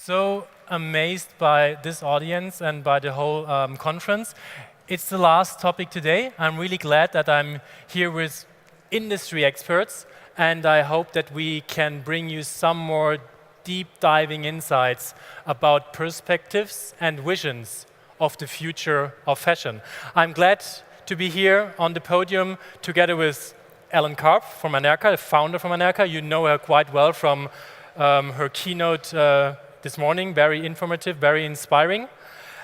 so amazed by this audience and by the whole conference. It's the last topic today. I'm really glad that I'm here with industry experts, and I hope that we can bring you some more deep diving insights about perspectives and visions of the future of fashion. I'm glad to be here on the podium together with Karp from Anerca, the founder from Anerca. You know her quite well from her keynote this morning, very informative, very inspiring.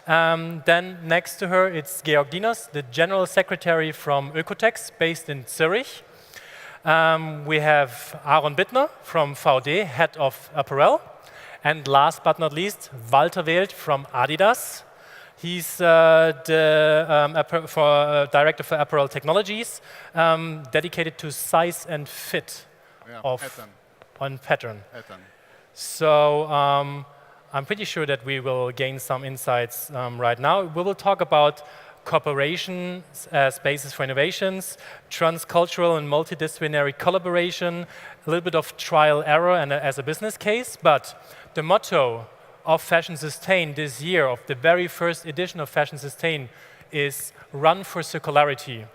Then next to her, it's Georg, the General Secretary from Oeko-Tex, based in Zurich. We have Bittner from Vaude, Head of Apparel. And last but not least, Wählt from Adidas. He's the Director for Apparel Technologies, dedicated to size and fit on pattern. So I'm pretty sure that we will gain some insights right now. We will talk about cooperation spaces for innovations, transcultural and multidisciplinary collaboration, a little bit of trial error and as a business case. But the motto of Fashion Sustain this year, of the very first edition of Fashion Sustain, is Run for Circularity.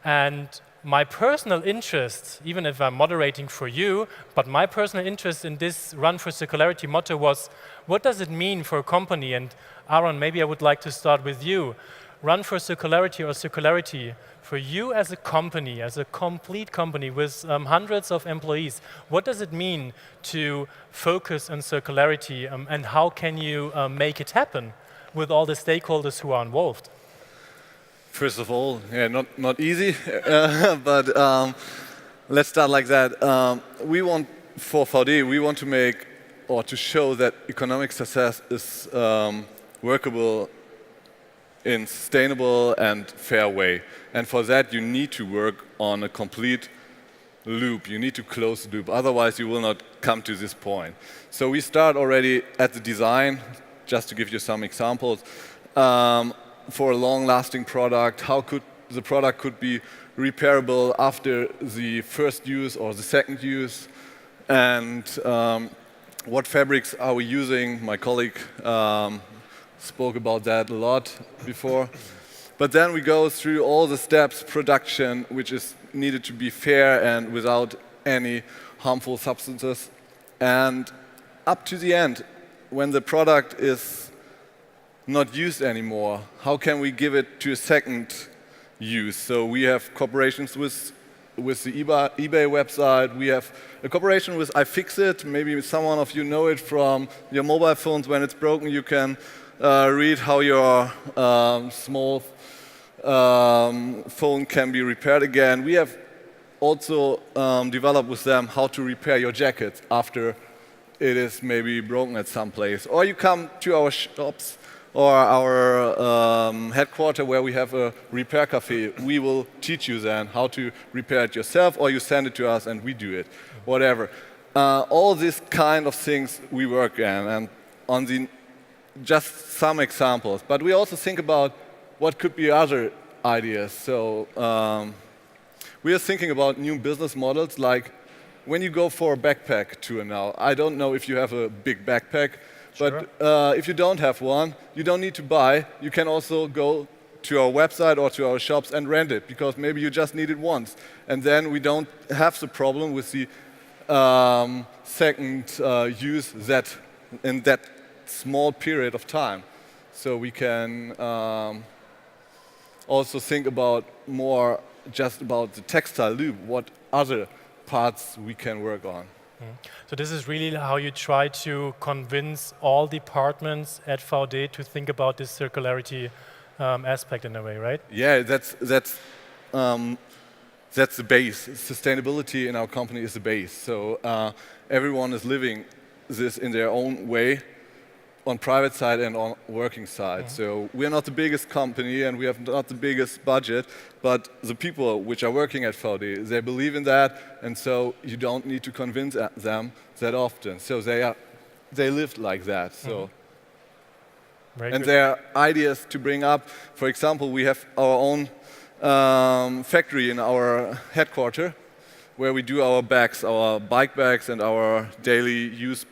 And my personal interest, even if I'm moderating for you, but my personal interest in this Run for Circularity motto was, what does it mean for a company? And Aaron, maybe I would like to start with you. Run for Circularity or Circularity, for you as a company, as a complete company with hundreds of employees, what does it mean to focus on circularity, and how can you make it happen with all the stakeholders who are involved? First of all, yeah, not easy, but let's start like that. For Vaude, we want to make or to show that economic success is workable in sustainable and fair way. And for that, you need to work on a complete loop. You need to close the loop. Otherwise, you will not come to this point. So we start already at the design, just to give you some examples. For a long-lasting product, how could the product could be repairable after the first use or the second use, and what fabrics are we using? My colleague spoke about that a lot before. But then we go through all the steps, production, which is needed to be fair and without any harmful substances, and up to the end, when the product is not used anymore, how can we give it to a second use? So we have cooperations with the eBay website. We have a cooperation with iFixit. Maybe someone of you know it from your mobile phones. When it's broken, you can read how your small phone can be repaired again. We have also developed with them how to repair your jacket after it is maybe broken at some place. Or you come to our shops or our headquarters where we have a repair cafe. We will teach you then how to repair it yourself, or you send it to us and we do it, whatever. All these kind of things we work in, and on the just some examples. But we also think about what could be other ideas. So we are thinking about new business models, like when you go for a backpack tour now. I don't know if you have a big backpack, sure. But if you don't have one, you don't need to buy. You can also go to our website or to our shops and rent it, because maybe you just need it once. And then we don't have the problem with the second use that in that small period of time. So we can also think about more just about the textile loop, what other parts we can work on. So this is really how you try to convince all departments at Vaude to think about this circularity aspect in a way, right? Yeah, that's the base. Sustainability in our company is the base. So everyone is living this in their own way, on private side and on working side. Mm-hmm. So we're not the biggest company and we have not the biggest budget, but the people which are working at Vaude, they believe in that, and so you don't need to convince them that often. So they live like that. So. Mm-hmm. And there are ideas to bring up. For example, we have our own factory in our headquarters where we do our bags, our bike bags and our daily use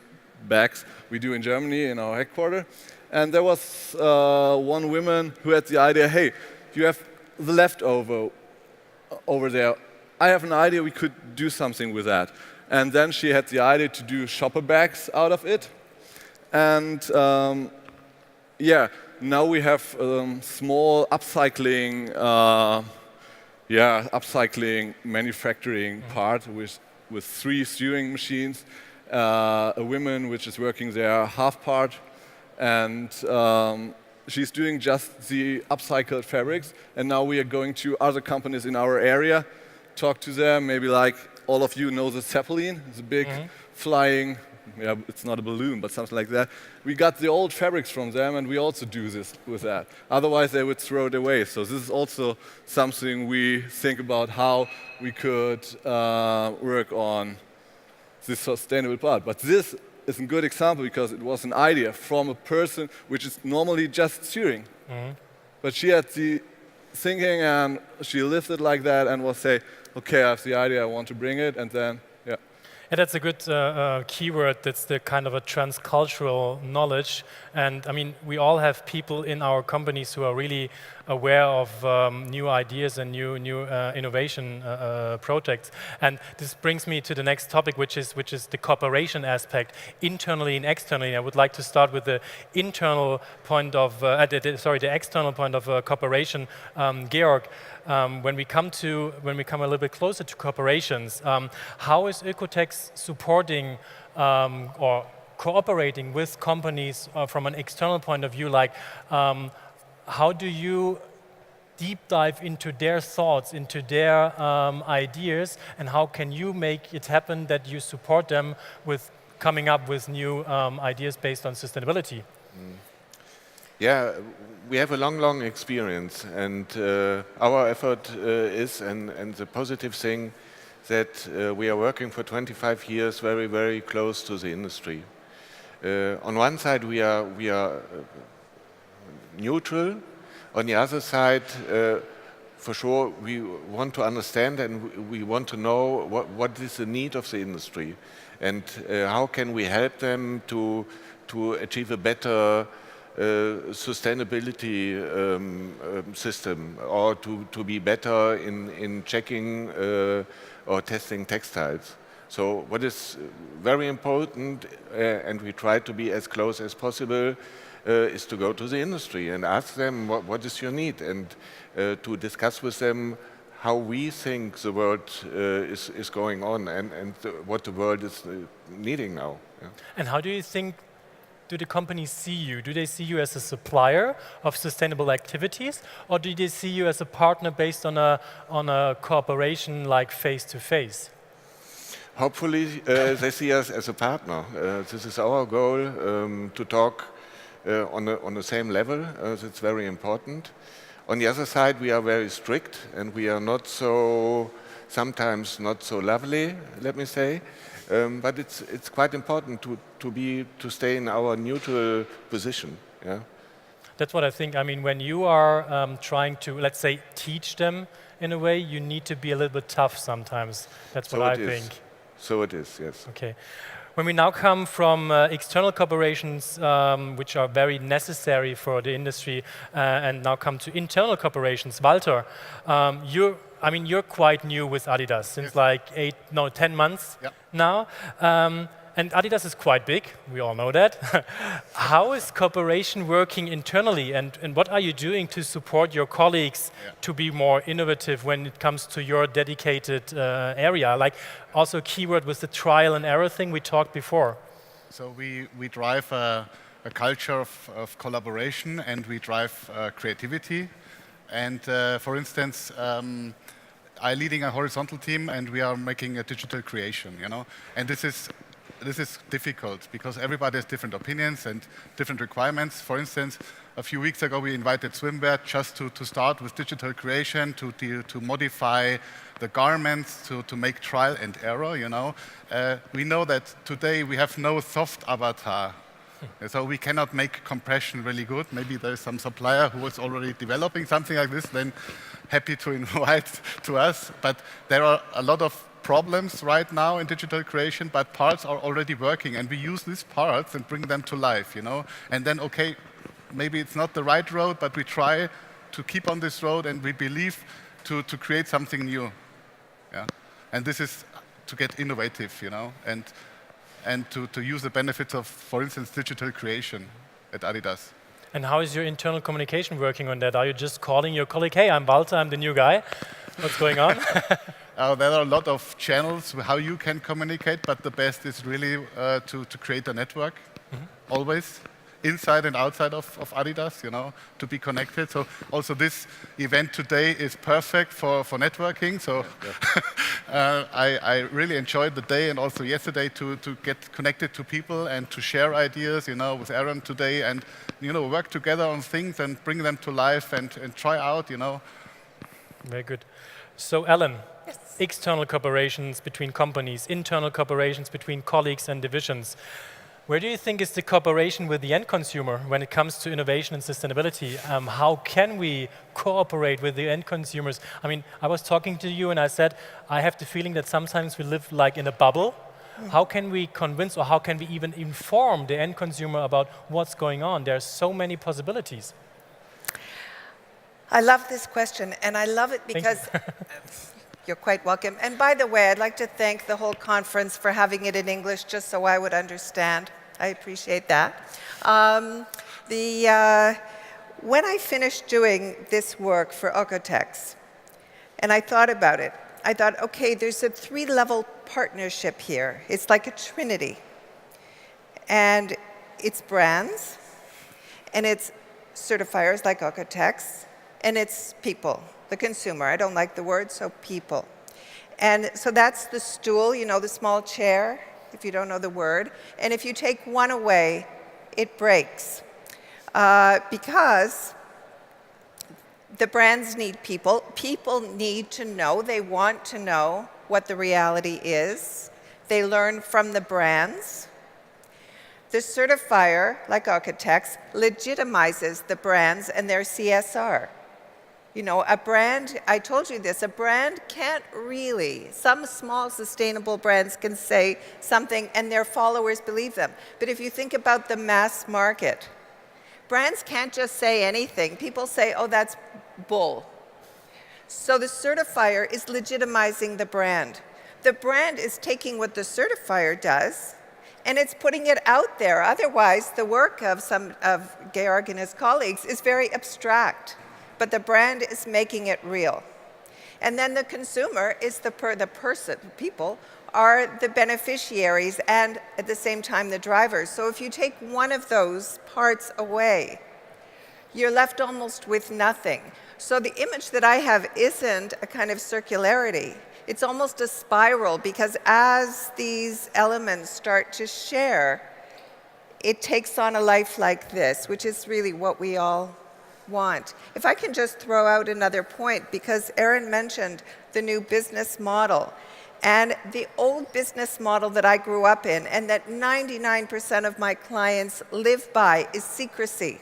bags we do in Germany in our headquarters. And there was one woman who had the idea, hey, you have the leftover over there. I have an idea we could do something with that. And then she had the idea to do shopper bags out of it. And yeah, now we have small upcycling, upcycling manufacturing part with 3 sewing machines, a woman which is working there half part, and she's doing just the upcycled fabrics. And now we are going to other companies in our area, talk to them, maybe like all of you know the Zeppelin, it's a big flying, it's not a balloon, but something like that. We got the old fabrics from them, and we also do this with that. Otherwise, they would throw it away. So this is also something we think about how we could work on this sustainable part. But this is a good example because it was an idea from a person which is normally just sewing. But she had the thinking, and she lived it like that, and was say, okay, I have the idea, I want to bring it, and then, Yeah, that's a good keyword. That's the kind of a transcultural knowledge. And I mean, we all have people in our companies who are really aware of new ideas and new innovation projects. And this brings me to the next topic, which is the cooperation aspect, internally and externally. I would like to start with the internal point of, the external point of cooperation. Georg, when we come a little bit closer to corporations, how is Oeko-Tex supporting or cooperating with companies from an external point of view? Like, how do you deep dive into their thoughts, into their ideas, and how can you make it happen that you support them with coming up with new ideas based on sustainability? Yeah, we have a long experience, and our effort is, and the positive thing, that we are working for 25 years very close to the industry. On one side, we are neutral. On the other side, for sure, we want to understand and we want to know what is the need of the industry, and how can we help them to achieve a better sustainability system, or to be better in checking or testing textiles. So what is very important, and we try to be as close as possible, is to go to the industry and ask them what is your need, and to discuss with them how we think the world is going on, and what the world is needing now. Yeah. And how do you think do the companies see you? Do they see you as a supplier of sustainable activities, or do they see you as a partner based on a cooperation like face-to-face? Hopefully they see us as a partner. This is our goal, to talk on the same level. That's very important. On the other side, we are very strict, and we are sometimes not so lovely, let me say. But it's quite important to stay in our neutral position. Yeah. That's what I think. I mean, when you are trying to, let's say, teach them in a way, you need to be a little bit tough sometimes. That's what I think. So it is, yes. Okay. When we now come from external cooperations, which are very necessary for the industry, and now come to internal cooperations, Walter, you're quite new with Adidas since like 10 months now. And Adidas is quite big, we all know that. How is cooperation working internally, and what are you doing to support your colleagues to be more innovative when it comes to your dedicated area? Like also keyword was the trial and error thing we talked before. So we drive a culture of collaboration, and we drive creativity. And for instance, I'm leading a horizontal team, and we are making a digital creation, and this is difficult because everybody has different opinions and different requirements. For instance, a few weeks ago we invited Swimwear just to start with digital creation, to modify the garments, to make trial and error. We know that today we have no soft avatar, so we cannot make compression really good. Maybe there's some supplier who is already developing something like this, then happy to invite to us. But there are a lot of problems right now in digital creation, but parts are already working, and we use these parts and bring them to life, you know. And then, okay, maybe it's not the right road, but we try to keep on this road, and we believe to create something new. Yeah. And this is to get innovative, you know, and to use the benefits of, for instance, digital creation at Adidas. And how is your internal communication working on that? Are you just calling your colleague, hey, I'm Walter, I'm the new guy. What's going on? There are a lot of channels how you can communicate, but the best is really to create a network, always, inside and outside of Adidas, you know, to be connected. So also this event today is perfect for networking. So I really enjoyed the day and also yesterday to get connected to people and to share ideas, you know, with Aaron today and, you know, work together on things and bring them to life and try out, you know. Very good. So, Ellen, Yes. external cooperations between companies, internal cooperations between colleagues and divisions. Where do you think is the cooperation with the end consumer when it comes to innovation and sustainability? How can we cooperate with the end consumers? I mean, I was talking to you and I said, I have the feeling that sometimes we live like in a bubble. How can we convince or how can we even inform the end consumer about what's going on? There are so many possibilities. I love this question, and I love it because you're quite welcome. And by the way, I'd like to thank the whole conference for having it in English, just so I would understand. I appreciate that. When I finished doing this work for Oeko-Tex, and I thought about it, I thought, okay, there's a 3-level partnership here. It's like a trinity. And it's brands, and it's certifiers like Oeko-Tex, and it's people, the consumer. I don't like the word, so people. And so that's the stool, you know, the small chair, if you don't know the word. And if you take one away, it breaks. Because the brands need people. People need to know, they want to know what the reality is. They learn from the brands. The certifier, like Oeko-Tex, legitimizes the brands and their CSR. You know, a brand, I told you this, a brand can't really, some small sustainable brands can say something and their followers believe them. But if you think about the mass market, brands can't just say anything. People say, oh, that's bull. So the certifier is legitimizing the brand. The brand is taking what the certifier does and it's putting it out there. Otherwise, the work of Georg and his colleagues is very abstract. But the brand is making it real. And then the consumer is the person, people are the beneficiaries and at the same time the drivers. So if you take one of those parts away, you're left almost with nothing. So the image that I have isn't a kind of circularity. It's almost a spiral because as these elements start to share, it takes on a life like this, which is really what we all want. If I can just throw out another point, because Aaron mentioned the new business model. And the old business model that I grew up in and that 99% of my clients live by is secrecy.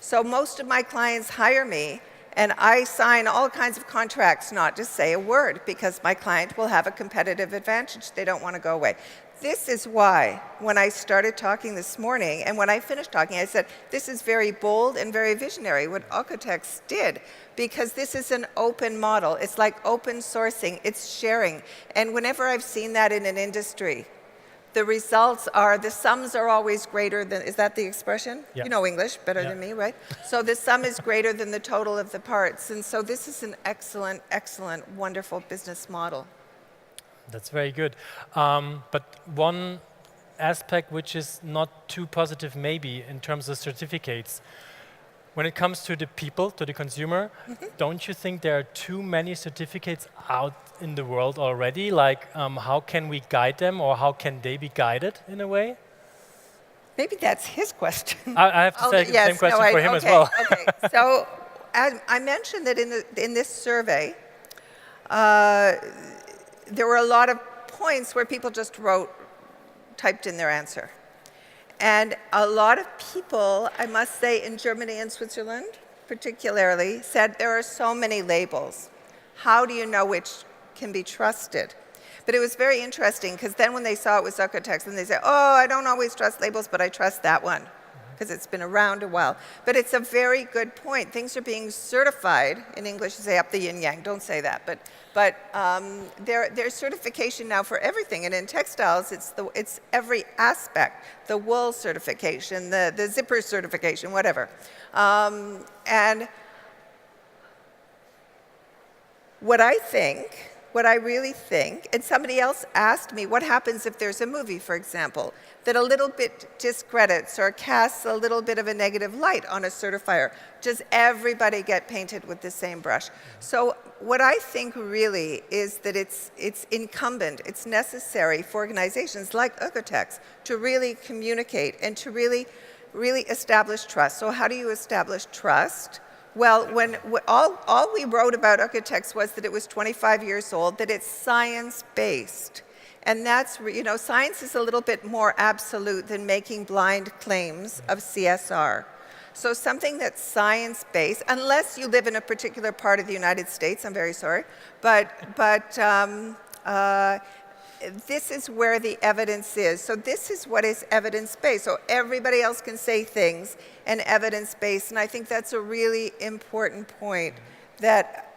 So most of my clients hire me and I sign all kinds of contracts not to say a word because my client will have a competitive advantage. They don't want to go away. This is why, when I started talking this morning, and when I finished talking, I said, this is very bold and very visionary, what Oeko-Tex did, because this is an open model. It's like open sourcing, it's sharing. And whenever I've seen that in an industry, the results are, the sums are always greater than, is that the expression? Yeah. You know English better than me, right? So the sum is greater than the total of the parts. And so this is an excellent, excellent, wonderful business model. That's very good. But one aspect which is not too positive maybe in terms of certificates, when it comes to the people, to the consumer, don't you think there are too many certificates out in the world already? Like, how can we guide them or how can they be guided in a way? Maybe that's his question. I have to say the same question for him as well. Okay. So I mentioned that in this survey, there were a lot of points where people just typed in their answer. And a lot of people, I must say, in Germany and Switzerland particularly, said there are so many labels. How do you know which can be trusted? But it was very interesting because then when they saw it was Oeko-Tex, and they said, oh, I don't always trust labels, but I trust that one because it's been around a while. But it's a very good point. Things are being certified. In English, you say up the yin-yang. Don't say that. But there's certification now for everything. And in textiles, it's every aspect. The wool certification, the zipper certification, whatever. And what I really think, and somebody else asked me, what happens if there's a movie, for example, that a little bit discredits or casts a little bit of a negative light on a certifier? Does everybody get painted with the same brush? So what I think really is that it's incumbent, it's necessary for organizations like Oeko-Tex to really communicate and to really establish trust. So how do you establish trust? Well, all we wrote about Oeko-Tex was that it was 25 years old, that it's science-based. And that's, science is a little bit more absolute than making blind claims of CSR. So something that's science-based, unless you live in a particular part of the United States, I'm very sorry, but this is where the evidence is. So this is what is evidence-based. So everybody else can say things and evidence-based, and I think that's a really important point that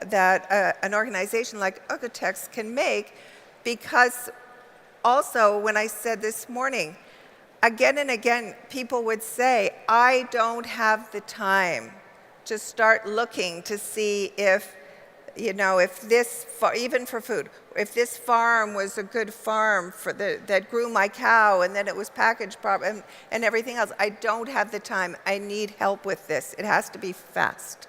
an organization like Oeko-Tex can make, because also when I said this morning, again and again, people would say, I don't have the time to start looking to see if this, even for food, if this farm was a good farm that grew my cow and then it was packaged properly and everything else. I don't have the time. I need help with this. It has to be fast.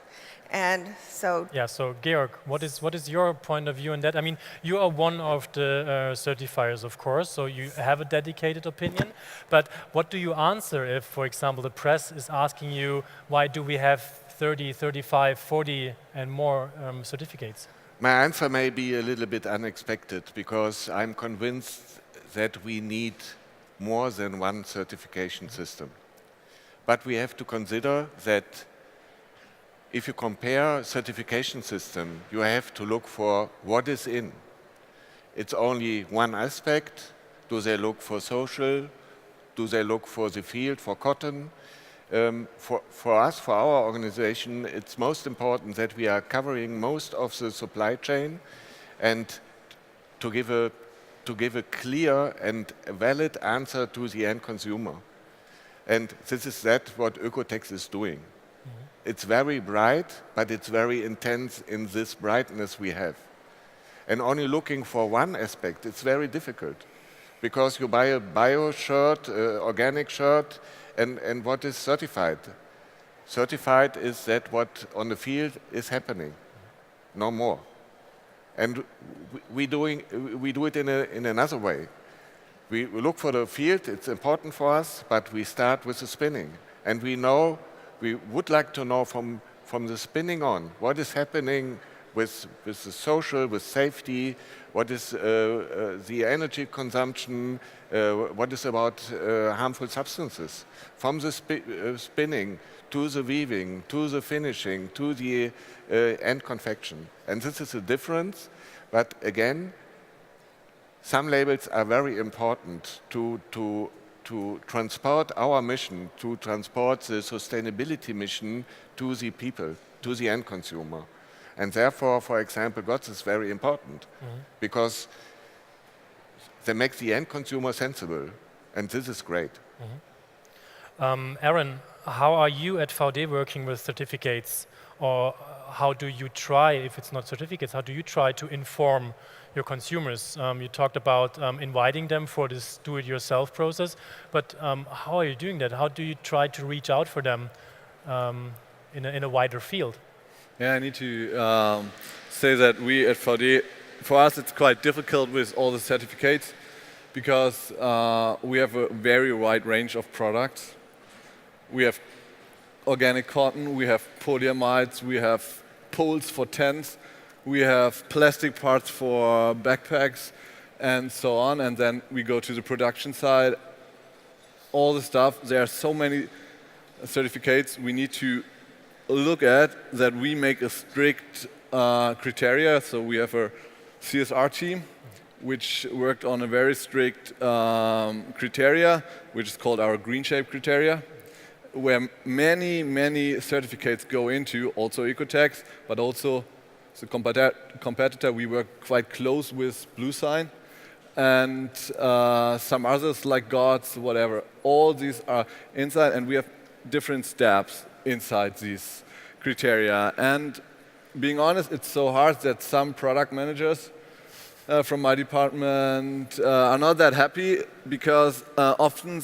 And so... Yeah, so Georg, what is your point of view on that? I mean, you are one of the certifiers, of course, so you have a dedicated opinion. But what do you answer if, for example, the press is asking you, why do we have 30, 35, 40 and more certificates? My answer may be a little bit unexpected, because I'm convinced that we need more than one certification system. But we have to consider that if you compare certification system, you have to look for what is in. It's only one aspect. Do they look for social? Do they look for the field, for cotton? For us, for our organization, it's most important that we are covering most of the supply chain, and to give a clear and a valid answer to the end consumer. And this is what Oeko-Tex is doing. Mm-hmm. It's very bright, but it's very intense in this brightness we have. And only looking for one aspect, it's very difficult. Because you buy a bio shirt, organic shirt, and what is certified? Certified is that what on the field is happening, no more. And we do it in another way. We look for the field, it's important for us, but we start with the spinning. And we would like to know from the spinning on, what is happening with the social, with safety, what is the energy consumption, what is about harmful substances. From the spinning, to the weaving, to the finishing, to the end confection. And this is a difference, but again, some labels are very important to transport our mission, to transport the sustainability mission to the people, to the end consumer. And therefore, for example, GOTS is very important, because they make the end consumer sensible, and this is great. Aaron, how are you at Vaude working with certificates? Or how do you try, if it's not certificates, how do you try to inform your consumers? You talked about inviting them for this do-it-yourself process, but how are you doing that? How do you try to reach out for them in a wider field? Yeah, I need to say that we at Vaude, for us it's quite difficult with all the certificates, because we have a very wide range of products. We have organic cotton, we have polyamides, we have poles for tents, we have plastic parts for backpacks, and so on. And then we go to the production side, all the stuff. There are so many certificates we need to look at that we make a strict criteria. So we have a CSR team which worked on a very strict criteria, which is called our green shape criteria, where many certificates go into, also Oeko-Tex, but also the competitor. We work quite close with Blue Sign, and some others like Gods, whatever. All these are inside, and we have different steps inside these criteria. And being honest, it's so hard that some product managers from my department are not that happy, because often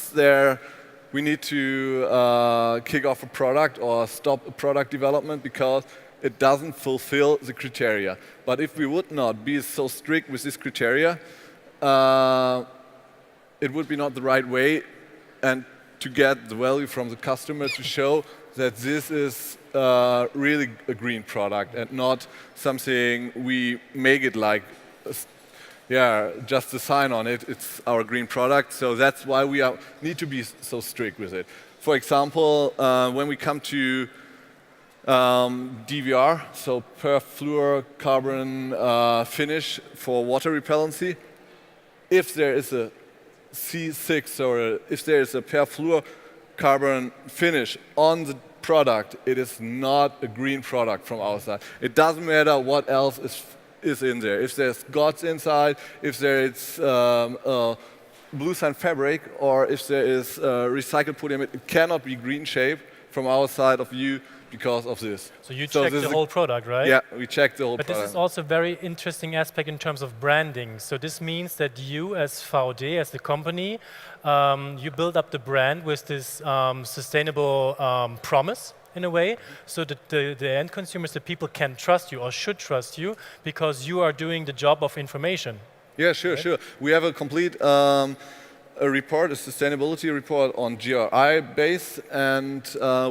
we need to kick off a product or stop a product development because it doesn't fulfill the criteria. But if we would not be so strict with this criteria, it would be not the right way, and to get the value from the customer to show that this is really a green product and not something we make it like, just a sign on it. It's our green product, so that's why we need to be so strict with it. For example, when we come to DVR, so perfluorocarbon finish for water repellency, if there is a C6 or if there is a perfluorocarbon finish on the product, it is not a green product from our side. It doesn't matter what else is in there. If there's Gods inside, if there is Blue Sign fabric, or if there is recycled polyamide, it cannot be green shape from our side of view because of this. So you check the whole product, right? Yeah, we check the whole product. But this is also a very interesting aspect in terms of branding. So this means that you, as Vaude, as the company, you build up the brand with this sustainable promise, in a way, so that the end consumers, the people, can trust you or should trust you because you are doing the job of information. Yeah, sure, right? sure. We have a complete a report, a sustainability report on GRI base, and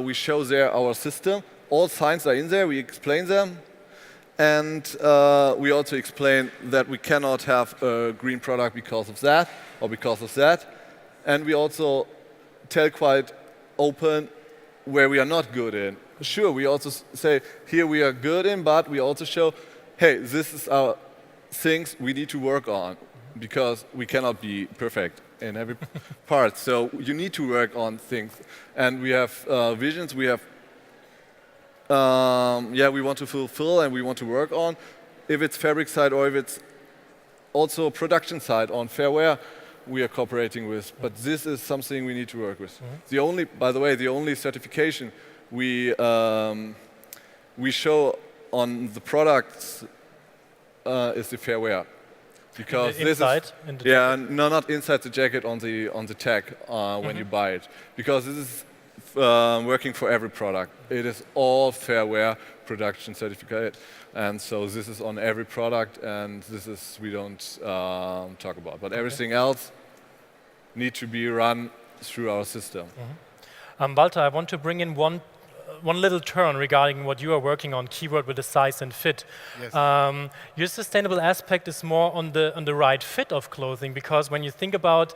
we show there our system. All signs are in there, we explain them, and we also explain that we cannot have a green product because of that, or because of that. And we also tell quite open where we are not good in. Sure, we also say, here we are good in, but we also show, hey, this is our things we need to work on, because we cannot be perfect in every part. So you need to work on things. And we have visions, we have, we want to fulfill and we want to work on. If it's fabric side or if it's also production side on fair wear, we are cooperating with. But this is something we need to work with. The only, by the way, the only certification we show on the products is the fair wear. Because this is, not inside the jacket, on the tag when you buy it, because this is working for every product. It is all fair wear production certificate, and so this is on every product, and this is we don't talk about. But everything else need to be run through our system. Walter, I want to bring in one little turn regarding what you are working on, keyword with the size and fit. Yes. Your sustainable aspect is more on the right fit of clothing, because when you think about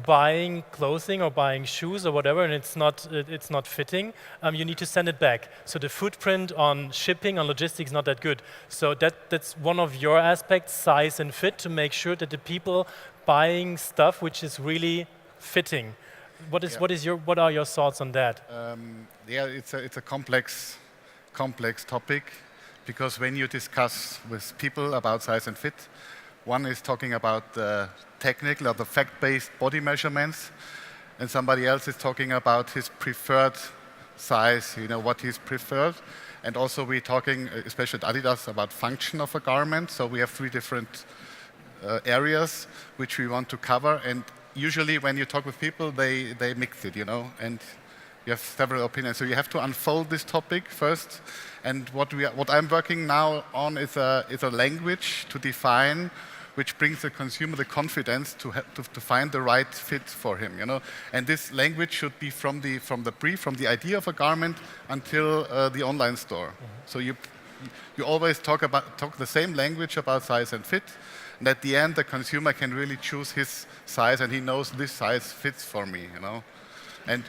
buying clothing or buying shoes or whatever, and it's not fitting, you need to send it back. So the footprint on shipping, on logistics, is not that good. So that's one of your aspects, size and fit, to make sure that the people buying stuff which is really fitting. What are your thoughts on that? It's a complex topic, because when you discuss with people about size and fit, one is talking about the technical or the fact-based body measurements, and somebody else is talking about his preferred size, what he's preferred. And also we're talking, especially at Adidas, about function of a garment. So we have 3 different areas which we want to cover. And usually when you talk with people, they mix it, and you have several opinions. So you have to unfold this topic first. And what I'm working now on is a language to define, which brings the consumer the confidence to find the right fit for him, And this language should be from the brief, from the idea of a garment until the online store. So you always talk the same language about size and fit. And at the end, the consumer can really choose his size, and he knows this size fits for me, And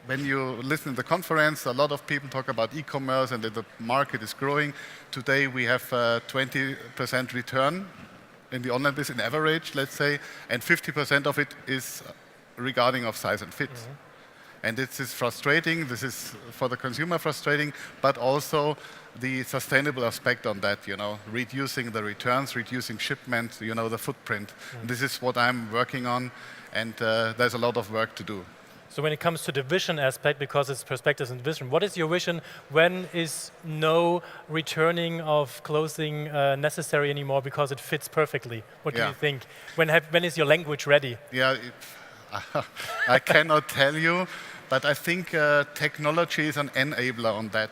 when you listen to the conference, a lot of people talk about e-commerce and that the market is growing. Today we have 20% return in the online business, in average, let's say, and 50% of it is regarding of size and fit. And this is frustrating. This is for the consumer frustrating, but also the sustainable aspect on that, reducing the returns, reducing shipment, the footprint. This is what I'm working on, and there's a lot of work to do. So when it comes to the vision aspect, because it's perspectives and vision, what is your vision? When is no returning of clothing necessary anymore because it fits perfectly? What do you think? When is your language ready? Yeah, I cannot tell you, but I think technology is an enabler on that.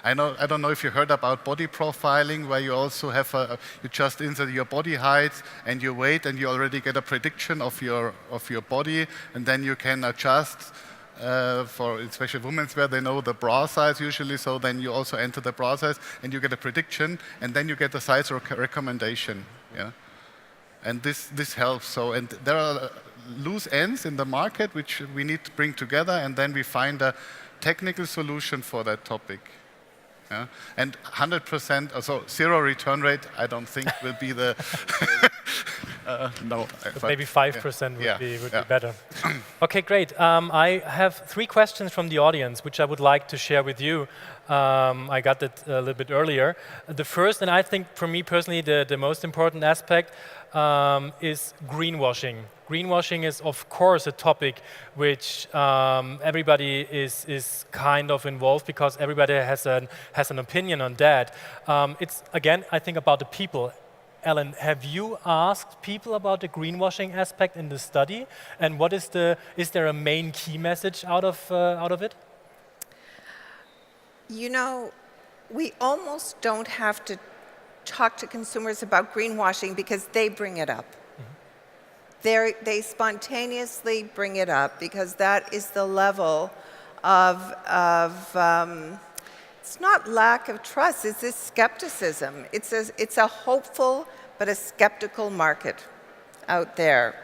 I don't know if you heard about body profiling, where you also have you just insert your body height and your weight, and you already get a prediction of your body, and then you can adjust. For especially women's wear, they know the bra size usually, so then you also enter the bra size, and you get a prediction, and then you get a size recommendation. And this helps. So, and there are loose ends in the market which we need to bring together, and then we find a technical solution for that topic. And 100%, so zero return rate, I don't think will be the no. But maybe 5% would be better. Okay, great. I have 3 questions from the audience, which I would like to share with you. I got that a little bit earlier. The first, and I think for me personally, the most important aspect is greenwashing. Greenwashing is, of course, a topic which everybody is kind of involved, because everybody has an opinion on that. It's, again, I think about the people. Ellen, have you asked people about the greenwashing aspect in the study? And what is there a main key message out of it? We almost don't have to talk to consumers about greenwashing because they bring it up. They spontaneously bring it up because that is the level of it's not lack of trust, it's this skepticism. It's a hopeful but a skeptical market out there.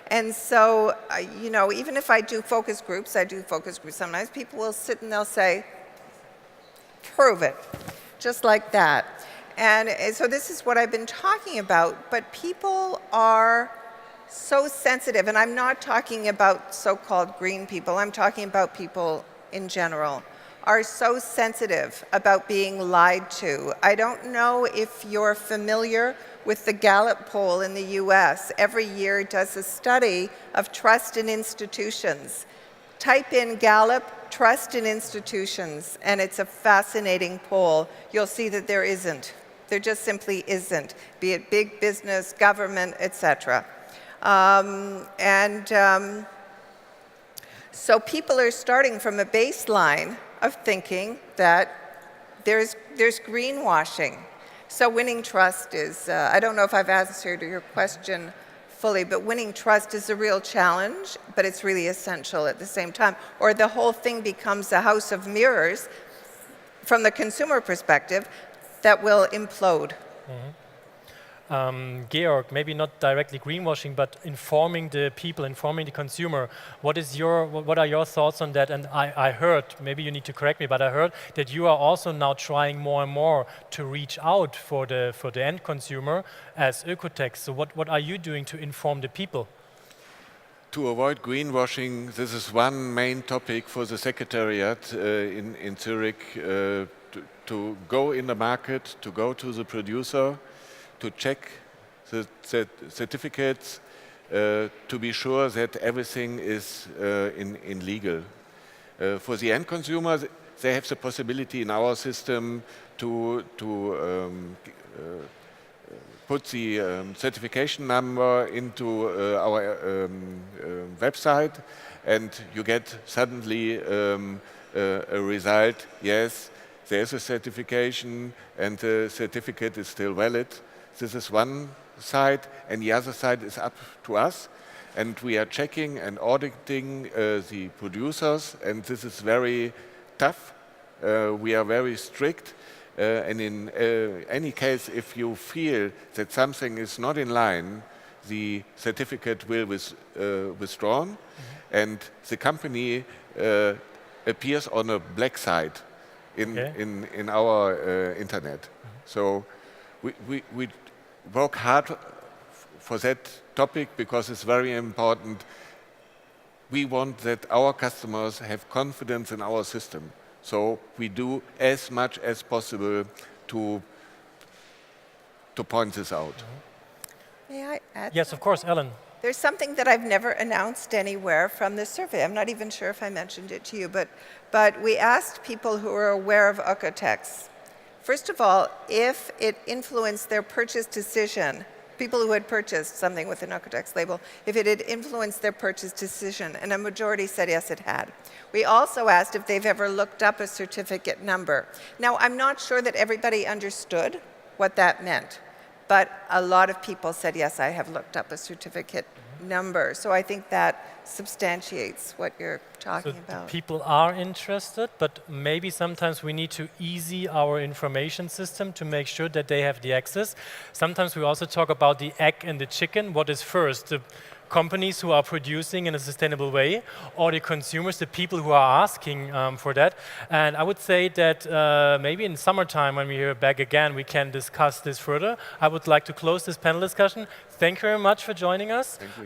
And so, even if I do focus groups sometimes, people will sit and they'll say, prove it, just like that. And so this is what I've been talking about, but people are so sensitive, and I'm not talking about so-called green people, I'm talking about people in general, are so sensitive about being lied to. I don't know if you're familiar with the Gallup poll in the US. Every year it does a study of trust in institutions. Type in Gallup, trust in institutions, and it's a fascinating poll. You'll see that there isn't. There just simply isn't, be it big business, government, etc. So people are starting from a baseline of thinking that there's greenwashing. So winning trust is, I don't know if I've answered your question fully, but winning trust is a real challenge, but it's really essential at the same time. Or the whole thing becomes a house of mirrors from the consumer perspective that will implode. Georg, maybe not directly greenwashing, but informing the people, informing the consumer. What are your thoughts on that? And I heard, maybe you need to correct me, but I heard that you are also now trying more and more to reach out for the end consumer as Oeko-Tex. So what are you doing to inform the people? To avoid greenwashing, this is one main topic for the Secretariat in Zurich, to go in the market, to go to the producer, to check the certificates, to be sure that everything is in legal. For the end consumer, they have the possibility in our system to put the certification number into our website, and you get suddenly a result, yes, there is a certification and the certificate is still valid. This is one side, and the other side is up to us. And we are checking and auditing the producers, and this is very tough. We are very strict. And in any case, if you feel that something is not in line, the certificate will be withdrawn, and the company appears on a black site in our internet. So we work hard for that topic because it's very important. We want that our customers have confidence in our system. So we do as much as possible to point this out. May I add? Yes, of course, Ellen. There's something that I've never announced anywhere from this survey. I'm not even sure if I mentioned it to you, but we asked people who are aware of Oeko-Tex, first of all, if it influenced their purchase decision, people who had purchased something with an Oeko-Tex label, if it had influenced their purchase decision, and a majority said yes, it had. We also asked if they've ever looked up a certificate number. Now, I'm not sure that everybody understood what that meant, but a lot of people said, yes, I have looked up a certificate number. So I think that substantiates what you're talking about. People are interested, but maybe sometimes we need to easy our information system to make sure that they have the access. Sometimes we also talk about the egg and the chicken. What is first? The companies who are producing in a sustainable way, or the consumers, the people who are asking for that. And I would say that maybe in summertime, when we're back again, we can discuss this further. I would like to close this panel discussion. Thank you very much for joining us. Thank you.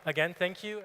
Again, thank you.